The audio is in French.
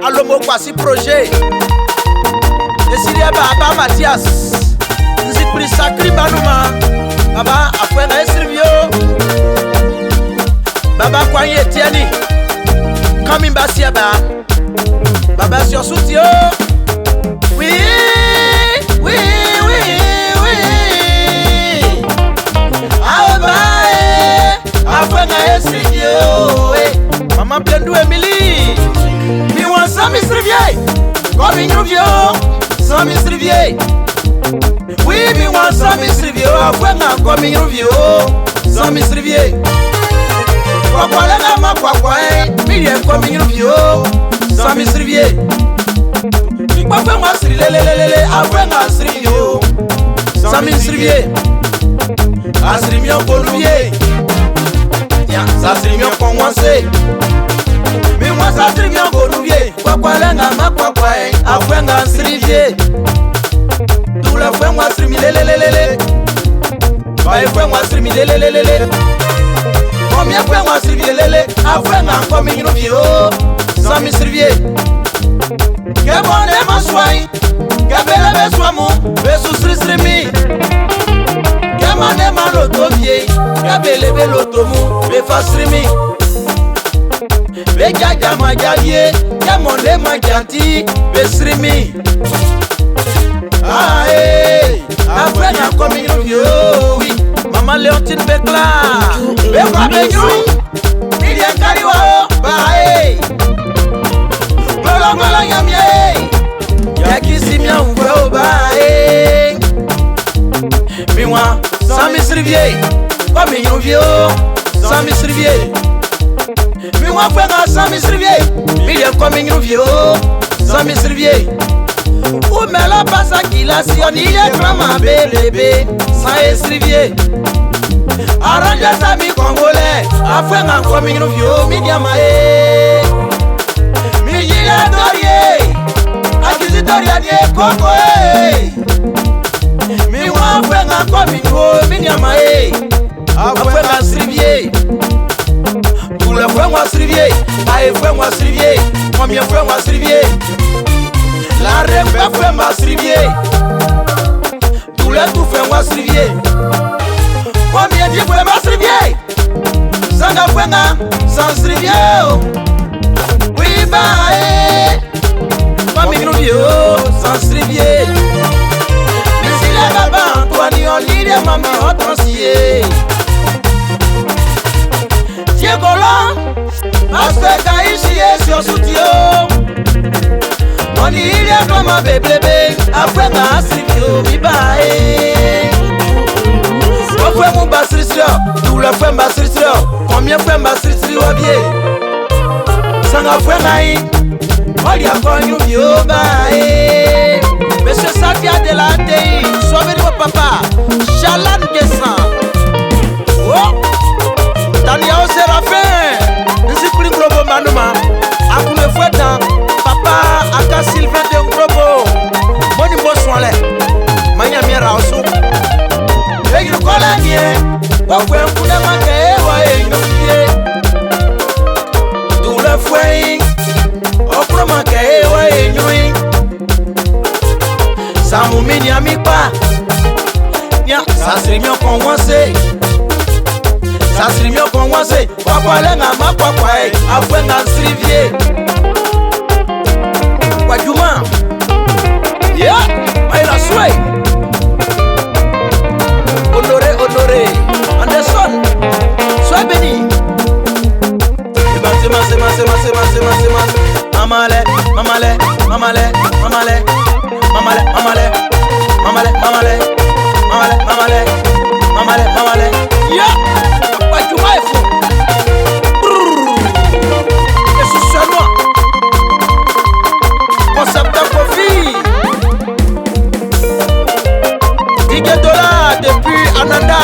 Alomo Kwasi projet. Desiria Baba Mathias. Nzipri Sakri Banuma. Baba Afwena Esrivio. Baba Kwanye Tiani. Coming Basiaba. Baba sur soutien. Oui, oui, oui, oui. Ah bah, Afwena Esrivio. Maman Plendou Emily. Mi wan Sami Srivier. Comme une vieux, Sami Srivier. Oui, mi wan Sami Srivier. Afwena comme une vieux, Sami Srivier. Kwa lenga ma kwa mi comme une vieux, Sami Srivier. Kwa fe moi sri lelelele, Afwena Srivio, Sami Srivier. Asri mi bonouvier. Tiens, ça sri mi commencer. Mi moi ça sri mi bonouvier. Kwa lenga ma kwa Afwena Srivier. Tout le fois moi sri mi lelelele. Ba fois moi sri mi lelelele. Combien fois moi sri mi lelele, Afwena comme une vieux, Sami Srivier. Que bon de ma soin, que belle be soimu, be susri mi. Que man de ma loto vie, que belle be loto mu, be fasri mi. Be jaja ma javie, que mon de ma janti, be sri mi. Ah eh, Afwena comme une vieux, oui. Maman Léontine Bekla, be kwa be you, il y a kariwa, bah eh. Mala yamie, yakisi mia uwe obae. Miwa, Sami Srivier, comme une vieux, Sami Srivier. Miwa Afwena Sami Srivier, million comme une vieux, Sami Srivier. Ou me la passa qui la sion, il est vraiment bébé, Sami Srivier. Arrange Sami Congolais, Afwena comme une vieux, Midiamae. Akizitoria die koko Mi wan Afwena comme une minyama Afwena Srivier. Tout le fois moi Srivier. Aïe fois moi Srivier. Combien fois moi Srivier. La reine fois moi Srivier. Tout le tout fait moi Srivier. Combien de fois moi Srivier. Sans Afwena, sans Srivier. Oui bah Mami Gruvio, sans Srivier. Missy la baba, Antoine, on lit les mamies autrancier. Tiens collant, parce que Kaïchi est sur soutien. On lit les comme un bébé, Afwena Srivio, bibae. On fait mon bassistrio, tout le fait bassistrio. Combien fait bassistrio à pied? Sans Afwena. Olia konyu bioba Monsieur Satia de la Tei, sois mon papa, Chalan Gessan. Oh, Tania Séraphin, Nzipri Globo Manuma, Akune Fouetan, Papa Aka Sylvain de Globo, Boni Boswale, Manya Mira Osu. Et il colle à nier, Wakwe Mkune Make, Wae Nyofie, tout le fouet. Samu mini amikpa. Ça serait mieux qu'on wanse. Ça serait mieux qu'on wanse. Kwa lenga ma kwa Afwena Srivier. Kwa Juma. Yeah, Maïla Sway. Honoré. Anderson. Sois béni. Mamale. Yeah, what you buy for? Et ce soir, concept de profit. $10 depuis Ananda.